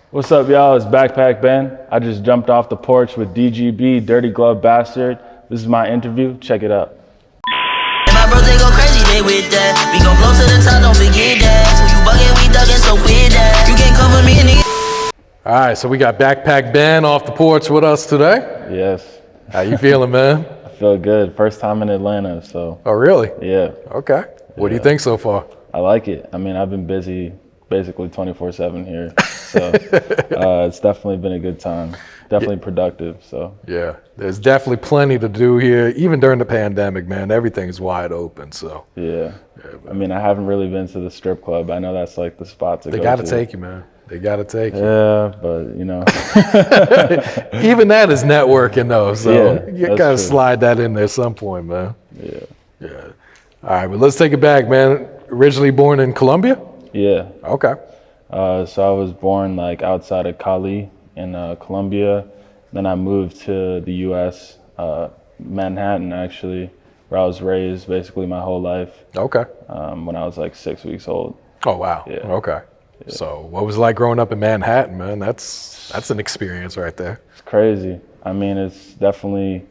What's up, y'all? It's Backpack Ben. I just jumped off the porch with DGB, Dirty Glove Bastard. This is my interview. Check it out. And my bros, they go crazy, they with that. We gon' blow to the top, don't forget that. So you buggin', we duggin', so quit that. You can't cover me, nigga. All right, so we got Backpack Ben off the porch with us today. Yes. How you feeling, man? I feel good. First time in Atlanta, so. Oh, really? Yeah. Okay. What do you think so far? I like it. I mean, I've been busy basically 24/7 here, so it's definitely been a good time. Definitely productive, so. Yeah, there's definitely plenty to do here. Even during the pandemic, man, everything's wide open, so. Yeah. I mean, I haven't really been to the strip club. I know that's like the spot to go to. They got to take you, man. They got to take you. Yeah, but you know. Even that is networking, though, so Yeah, you that's got to true. slide that in there at some point, man. Yeah. Yeah. All right, but let's take it back, man. Originally born in Colombia? Yeah. Okay. So I was born like outside of Cali in Colombia. Then I moved to the U.S., Manhattan actually, where I was raised basically my whole life. Okay. When I was like 6 weeks old. Oh, wow. Yeah. Okay. Yeah. So what was it like growing up in Manhattan, man? That's an experience right there. It's crazy. I mean, it's definitely,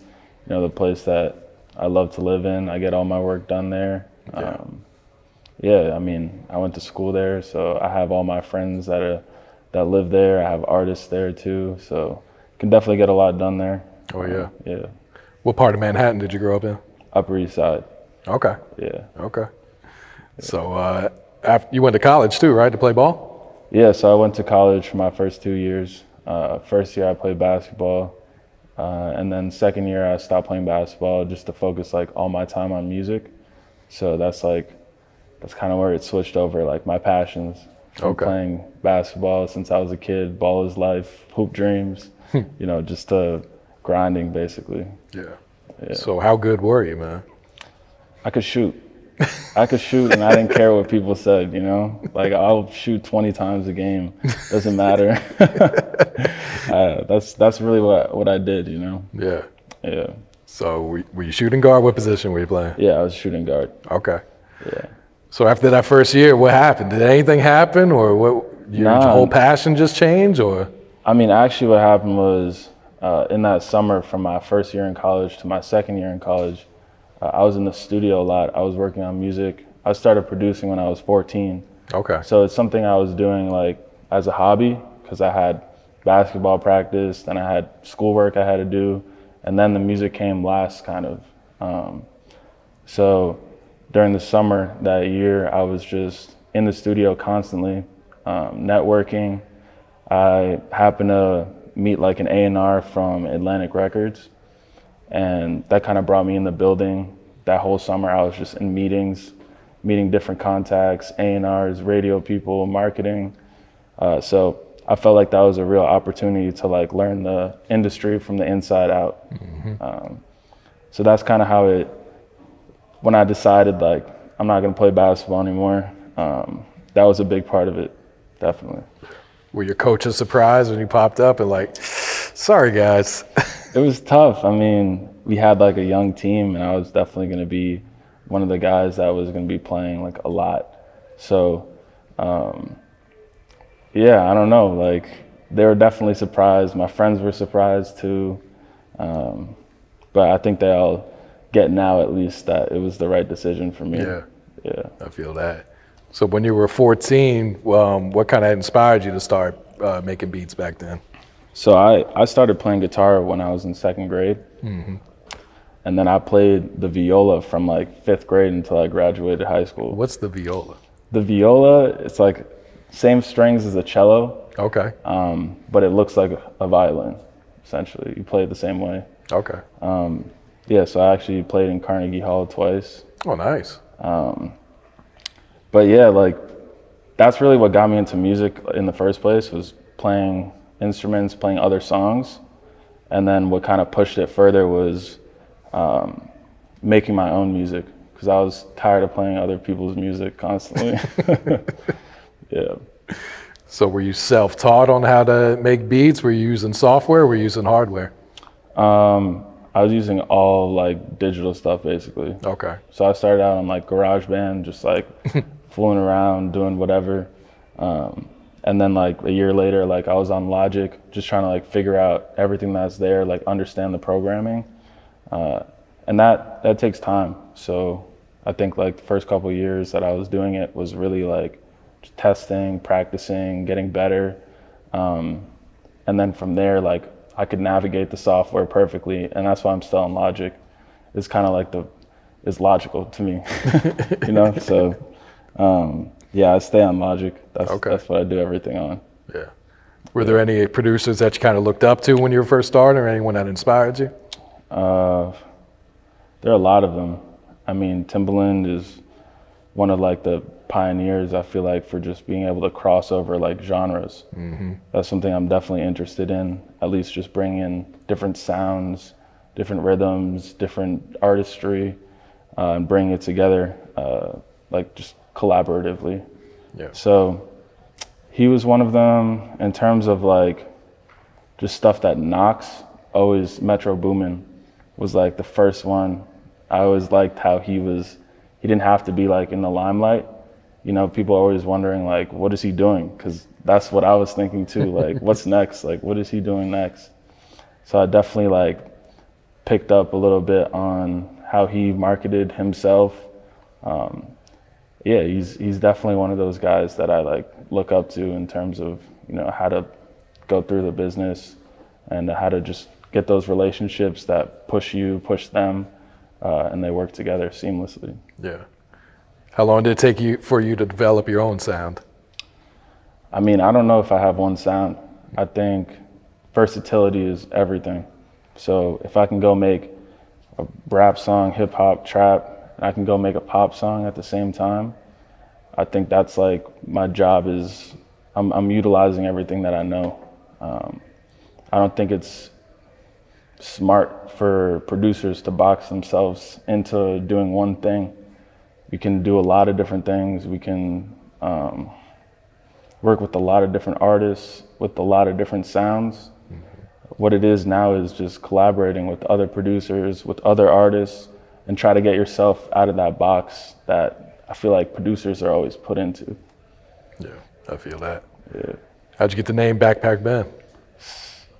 the place that I love to live in. I get all my work done there. Yeah. I mean, I went to school there, so I have all my friends that live there. I have artists there too, so can definitely get a lot done there. Oh, yeah. Yeah. What part of Manhattan did you grow up in? Upper East Side. Okay. Yeah. Okay. So after you went to college too, right, to play ball? Yeah, so I went to college for my first 2 years. First year I played basketball, and then second year I stopped playing basketball just to focus like all my time on music. So that's kind of where it switched over, like my passions from playing basketball since I was a kid, ball is life, hoop dreams, just grinding basically. Yeah. So how good were you, man? I could shoot. And I didn't care what people said, like I'll shoot 20 times a game. Doesn't matter. That's really what I did, Yeah. Yeah. So were you shooting guard? What position were you playing? Yeah, I was shooting guard. Okay. Yeah. So after that first year, what happened? Did anything happen, or what? Your whole passion just change, or? I mean, actually what happened was in that summer from my first year in college to my second year in college, I was in the studio a lot. I was working on music. I started producing when I was 14. Okay. So it's something I was doing like as a hobby because I had basketball practice, then I had schoolwork I had to do, and then the music came last kind of. So during the summer that year, I was just in the studio constantly, networking. I happened to meet like an A&R from Atlantic Records, and that kind of brought me in the building. That whole summer I was just in meetings, meeting different contacts, A&Rs, radio people, marketing. So I felt like that was a real opportunity to like learn the industry from the inside out. Mm-hmm. So that's kind of how when I decided like I'm not gonna play basketball anymore, that was a big part of it, definitely. Were your coaches surprised when you popped up and like, sorry guys? It was tough. I mean, we had like a young team, and I was definitely going to be one of the guys that was going to be playing like a lot. So, yeah, I don't know. Like, they were definitely surprised. My friends were surprised too. But I think they all get now at least that it was the right decision for me. Yeah. I feel that. So when you were 14, what kind of inspired you to start making beats back then? So I started playing guitar when I was in second grade. Mm-hmm. And then I played the viola from like 5th grade until I graduated high school. What's the viola? The viola, it's like same strings as a cello. Okay. But it looks like a violin, essentially. You play it the same way. Okay. Yeah, so I actually played in Carnegie Hall twice. Oh, nice. But yeah, like that's really what got me into music in the first place, was playing instruments, playing other songs. And then what kind of pushed it further was making my own music, because I was tired of playing other people's music constantly. Yeah. So were you self-taught on how to make beats? Were you using software or were you using hardware? I was using all like digital stuff basically. Okay. So I started out on like GarageBand, just like fooling around, doing whatever. And then like a year later, like I was on Logic, just trying to like figure out everything that's there, like understand the programming. And that takes time. So I think like the first couple of years that I was doing it was really like just testing, practicing, getting better. And then from there, like I could navigate the software perfectly. And that's why I'm still on Logic. It's kind of like it's logical to me, you know? So yeah, I stay on Logic. That's what I do everything on. Yeah. Were there any producers that you kind of looked up to when you were first starting, or anyone that inspired you? There are a lot of them. I mean, Timbaland is one of like the pioneers, I feel like, for just being able to cross over like genres. That's something I'm definitely interested in, at least just bringing in different sounds, different rhythms, different artistry, and bringing it together, like just collaboratively. Yeah. So he was one of them. In terms of like just stuff that knocks, always Metro Boomin was like the first one. I always liked how he didn't have to be like in the limelight. You know, people are always wondering like, what is he doing? Because that's what I was thinking too. Like, what's next? Like, what is he doing next? So I definitely like picked up a little bit on how he marketed himself. Yeah, he's definitely one of those guys that I like look up to in terms of, you know, how to go through the business and how to just get those relationships that push them, and they work together seamlessly. Yeah. How long did it take for you to develop your own sound? I mean, I don't know if I have one sound. I think versatility is everything. So if I can go make a rap song, hip hop, trap, and I can go make a pop song at the same time, I think that's like my job is I'm utilizing everything that I know. I don't think it's smart for producers to box themselves into doing one thing. We can do a lot of different things. We can work with a lot of different artists, with a lot of different sounds. What it is now is just collaborating with other producers, with other artists, and try to get yourself out of that box that I feel like producers are always put into. Yeah, I feel that. Yeah. How'd you get the name Backpack Ben?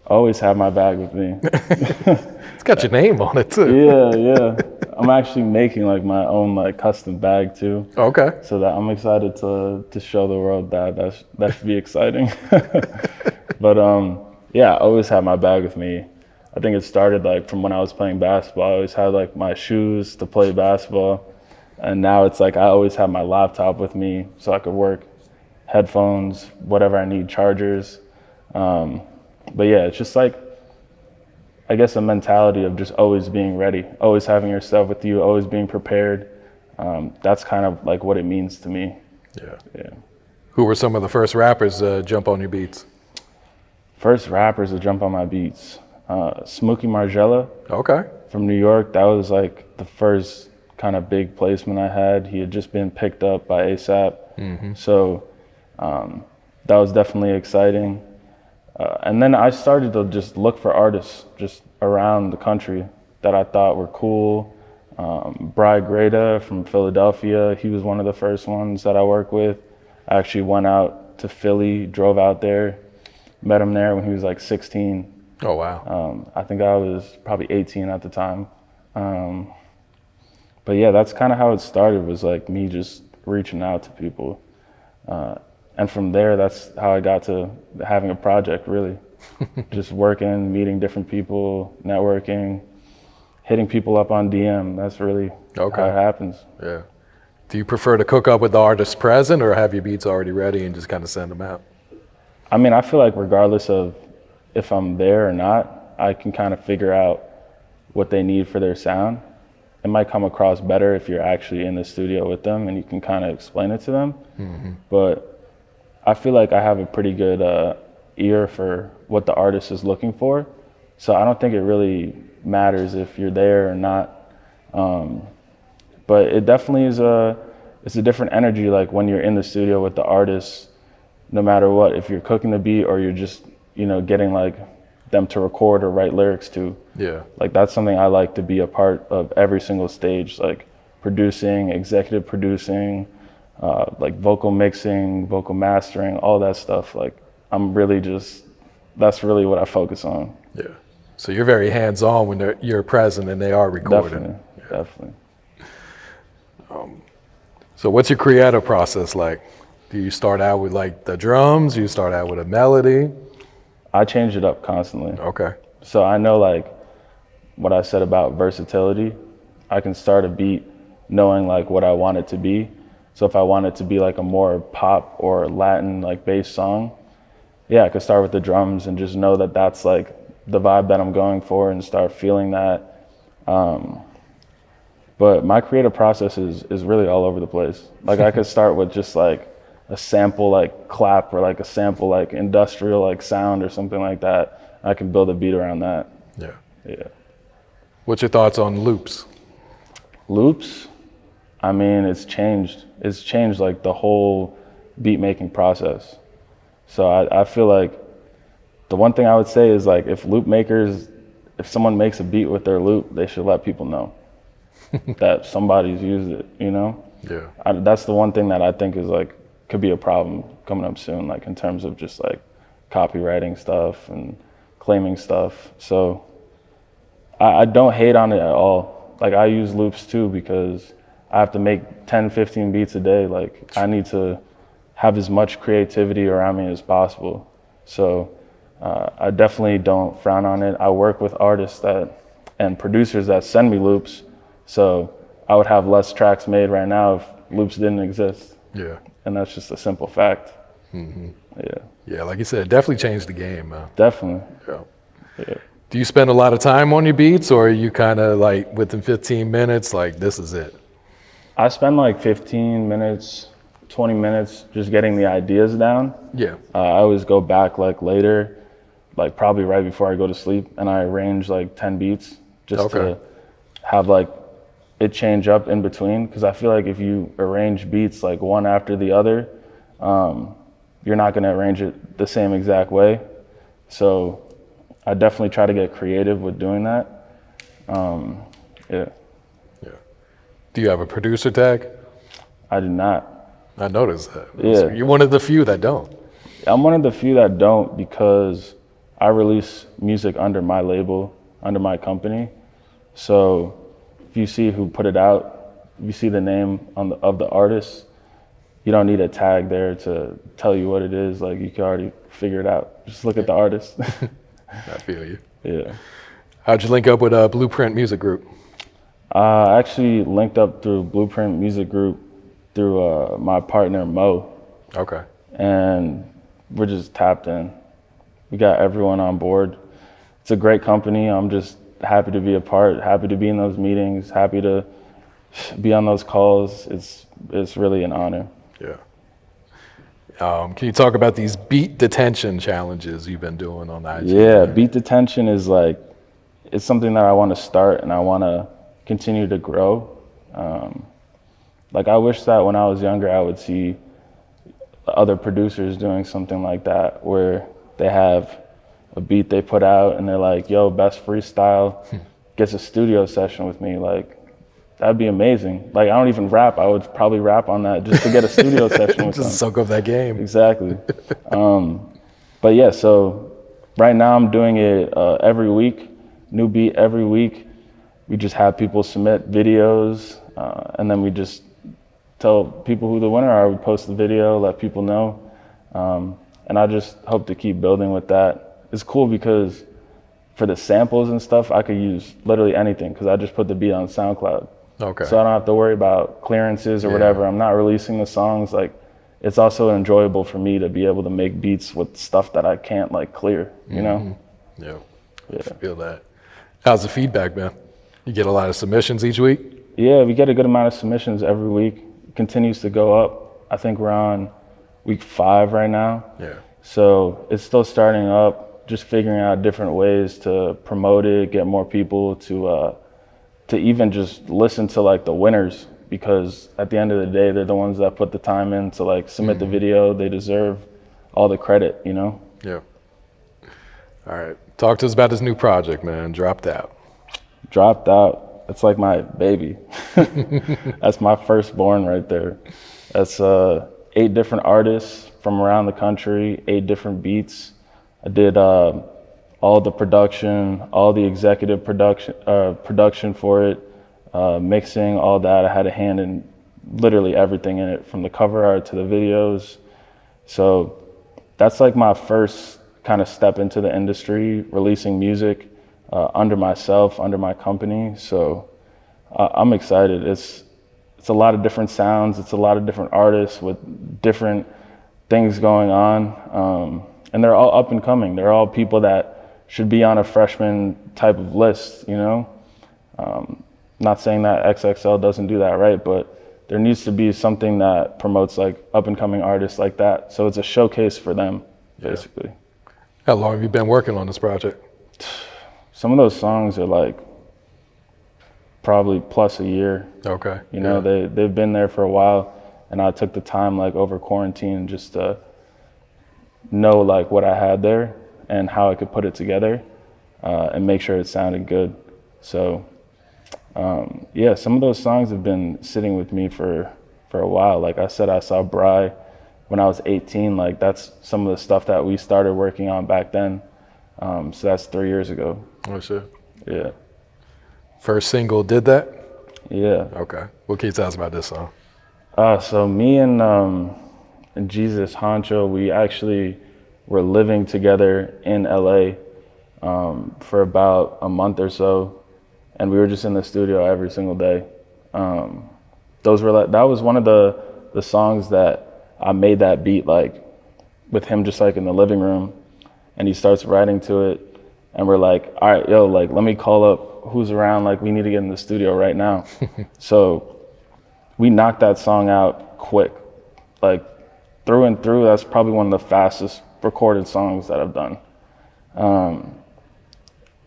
Always have my bag with me. It's got your name on it too. Yeah. I'm actually making like my own like custom bag too. Okay. So that I'm excited to show the world that should be exciting. But yeah, I always have my bag with me. I think it started like from when I was playing basketball. I always had like my shoes to play basketball. And now it's like I always have my laptop with me so I could work, headphones, whatever I need, chargers. But yeah, it's just like, I guess, a mentality of just always being ready, always having your stuff with you, always being prepared. That's kind of like what it means to me. Yeah. Who were some of the first rappers to jump on your beats? First rappers to jump on my beats. Smokey Margella. Okay. From New York. That was like the first kind of big placement I had. He had just been picked up by ASAP. So that was definitely exciting. And then I started to just look for artists just around the country that I thought were cool. Bry Greta from Philadelphia, he was one of the first ones that I worked with. I actually went out to Philly, drove out there, met him there when he was like 16. Oh, wow. I think I was probably 18 at the time. But yeah, that's kind of how it started, was like me just reaching out to people. And from there, that's how I got to having a project, really. Just working, meeting different people, networking, hitting people up on DM. That's really how it happens. Yeah. Do you prefer to cook up with the artist present, or have your beats already ready and just kind of send them out? I mean, I feel like regardless of if I'm there or not, I can kind of figure out what they need for their sound. It might come across better if you're actually in the studio with them and you can kind of explain it to them. But I feel like I have a pretty good ear for what the artist is looking for. So I don't think it really matters if you're there or not. But it definitely is it's a different energy, like when you're in the studio with the artist, no matter what, if you're cooking the beat or you're just, you know, getting like them to record or write lyrics to. Yeah. Like that's something I like to be a part of every single stage, like producing, executive producing, like vocal mixing, vocal mastering, all that stuff. Like that's really what I focus on. Yeah. So you're very hands-on when you're present and they are recording. Definitely. So what's your creative process like? Do you start out with like the drums? Do you start out with a melody? I change it up constantly. Okay. So I know like what I said about versatility. I can start a beat knowing like what I want it to be. So if I want it to be like a more pop or Latin like bass song, yeah, I could start with the drums and just know that that's like the vibe that I'm going for and start feeling that. But my creative process is really all over the place. Like I could start with just like a sample like clap or like a sample like industrial like sound or something like that. I can build a beat around that. Yeah. What's your thoughts on loops? Loops, I mean, it's changed like the whole beat making process. So I feel like the one thing I would say is like if someone makes a beat with their loop, they should let people know that somebody's used it, you know? Yeah. That's the one thing that I think is like, could be a problem coming up soon, like in terms of just like copywriting stuff and claiming stuff. So I don't hate on it at all. Like I use loops too because I have to make 10, 15 beats a day. Like I need to have as much creativity around me as possible. So I definitely don't frown on it. I work with artists and producers that send me loops. So I would have less tracks made right now if loops didn't exist. Yeah. And that's just a simple fact. Mm-hmm. Yeah. Yeah, like you said, it definitely changed the game, man. Definitely. Yeah. Do you spend a lot of time on your beats, or are you kind of like within 15 minutes, like this is it? I spend like 15 minutes, 20 minutes just getting the ideas down. Yeah. I always go back like later, like probably right before I go to sleep, and I arrange like 10 beats just to have like it change up in between. Because I feel like if you arrange beats like one after the other, you're not going to arrange it the same exact way. So I definitely try to get creative with doing that. Yeah. Do you have a producer tag? I do not. I noticed that. Yeah. You're one of the few that don't. I'm one of the few that don't because I release music under my label, under my company. So if you see who put it out, if you see the name of the artist, you don't need a tag there to tell you what it is. Like you can already figure it out. Just look at the artist. I feel you. Yeah. How'd you link up with Blueprint Music Group? I actually linked up through Blueprint Music Group through my partner, Mo. Okay. And we're just tapped in. We got everyone on board. It's a great company. I'm just happy to be a part, happy to be in those meetings, happy to be on those calls. It's really an honor. Yeah. Can you talk about these beat detention challenges you've been doing on IG? Yeah, beat detention is like, it's something that I want to start and I want to continue to grow. Like I wish that when I was younger, I would see other producers doing something like that, where they have a beat they put out and they're like, yo, best freestyle gets a studio session with me. Like, that'd be amazing. Like, I don't even rap. I would probably rap on that just to get a studio session with them. Just soak up that game. Exactly. But yeah, so right now I'm doing it every week, new beat every week. We just have people submit videos, and then we just tell people who the winner are. We post the video, let people know. And I just hope to keep building with that. It's cool because for the samples and stuff, I could use literally anything because I just put the beat on SoundCloud. Okay. So I don't have to worry about clearances or whatever. I'm not releasing the songs. Like, it's also enjoyable for me to be able to make beats with stuff that I can't like clear, you know? Yeah. I feel that. How's the feedback been? You get a lot of submissions each week? Yeah, we get a good amount of submissions every week. It continues to go up. I think we're on week 5 right now. Yeah. So it's still starting up, just figuring out different ways to promote it, get more people to even just listen to like the winners, because at the end of the day, they're the ones that put the time in to like submit the video. They deserve all the credit, you know? Yeah. All right. Talk to us about this new project, man. Dropped Out. Dropped Out. It's like my baby. That's my firstborn right there. That's 8 different artists from around the country, 8 different beats. I did all the production, all the executive production for it, mixing, all that. I had a hand in literally everything in it, from the cover art to the videos. So that's like my first kind of step into the industry, releasing music under myself, under my company. So I'm excited. It's a lot of different sounds. It's a lot of different artists with different things going on. And they're all up and coming. They're all people that should be on a freshman type of list, you know? Not saying that XXL doesn't do that right, but there needs to be something that promotes like up and coming artists like that. So it's a showcase for them, basically. How long have you been working on this project? Some of those songs are like probably plus a year. Okay. You know, they've been there for a while, and I took the time like over quarantine just to know like what I had there and how I could put it together and make sure it sounded good. So yeah, some of those songs have been sitting with me for a while. Like I said, I saw Bry when I was 18. Like that's some of the stuff that we started working on back then. So that's 3 years ago. Oh, shit. Yeah. First single did that? Yeah. Okay. What can you tell us about this song? So me and Jesus Honcho, we actually were living together in LA for about a month or so, and we were just in the studio every single day. That was one of the songs that I made that beat like with him just like in the living room, and he starts writing to it, and we're like, all right, yo, like let me call up who's around, like we need to get in the studio right now. So we knocked that song out quick, like through and through. That's probably one of the fastest recorded songs that I've done.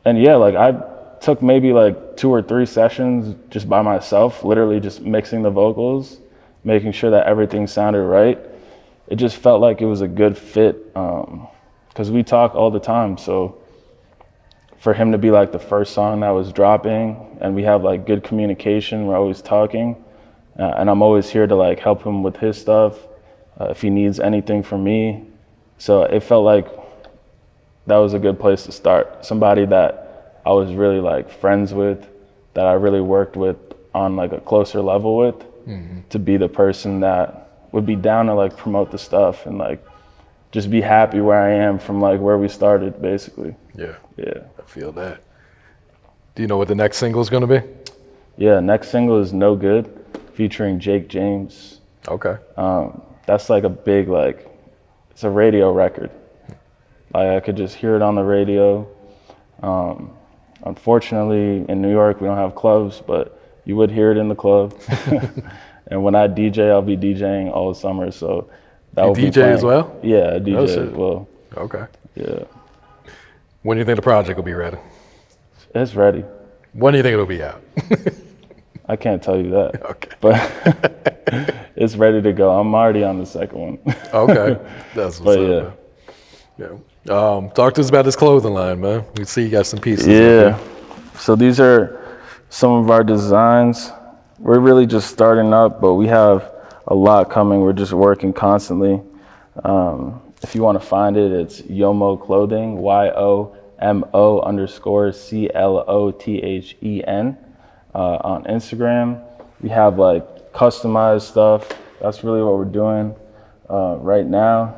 And yeah, like I took maybe like 2 or 3 sessions just by myself, literally just mixing the vocals, making sure that everything sounded right. It just felt like it was a good fit, because we talk all the time. So for him to be like the first song that was dropping, and we have like good communication, we're always talking, and I'm always here to like help him with his stuff if he needs anything from me. So it felt like that was a good place to start. Somebody that I was really like friends with, that I really worked with on like a closer level with, to be the person that would be down to like promote the stuff and like just be happy where I am from like where we started, basically. Yeah. Yeah. I feel that. Do you know what the next single is going to be? Yeah, next single is No Good, featuring Jake James. Okay. That's like a big, like, it's a radio record. Like I could just hear it on the radio. Unfortunately, in New York, we don't have clubs, but you would hear it in the club. And when I DJ, I'll be DJing all summer, so that will be DJ as well? Yeah, I DJ as well. Okay. Yeah. When do you think the project will be ready? It's ready. When do you think it'll be out? I can't tell you that. Okay. But it's ready to go. I'm already on the second one. Okay. That's what's up, man. Yeah. Talk to us about this clothing line, man. We see you got some pieces. Yeah. So these are some of our designs. We're really just starting up, but we have a lot coming. We're just working constantly. If you want to find it, it's Yomo Clothing, YOMO_CLOTHEN. On Instagram. We have like customized stuff. That's really what we're doing right now.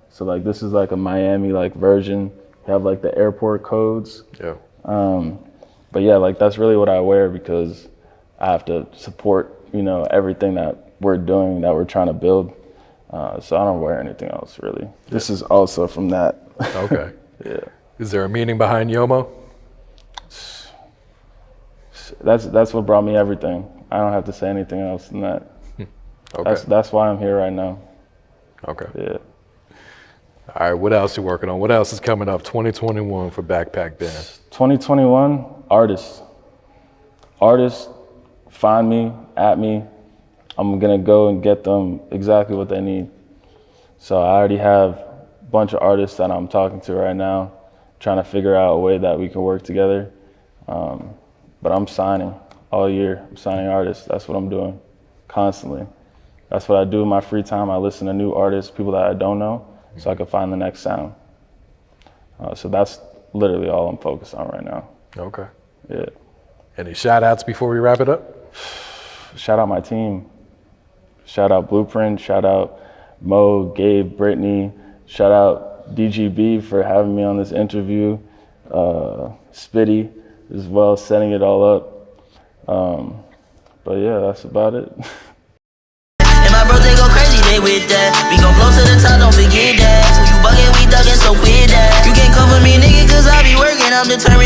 So like this is like a Miami like version. We have like the airport codes. Yeah. But yeah, like that's really what I wear because I have to support, you know, everything that we're doing, that we're trying to build. So I don't wear anything else really. This is also from that. Okay. Yeah. Is there a meaning behind Yomo? That's what brought me everything. I don't have to say anything else than that. Okay. That's why I'm here right now. Okay. Yeah. All right, what else you working on? What else is coming up 2021 for Backpack Ben? 2021, artists. Artists, find me, at me. I'm gonna go and get them exactly what they need. So I already have a bunch of artists that I'm talking to right now, trying to figure out a way that we can work together. But I'm signing all year. I'm signing artists. That's what I'm doing constantly. that's what I do in my free time. I listen to new artists, people that I don't know, so I can find the next sound. So that's literally all I'm focused on right now. Okay. Yeah. Any shout outs before we wrap it up? Shout out my team. Shout out Blueprint. Shout out Mo, Gabe, Brittany. Shout out DGB for having me on this interview. Spitty as well, setting it all up. But yeah, that's about it. And my bros, they go crazy, they with that. We gon' blow to the top, don't forget that. Who you bugging, we thuggin', so quit that. You can't come for me, nigga, cause I be working, I'm determined.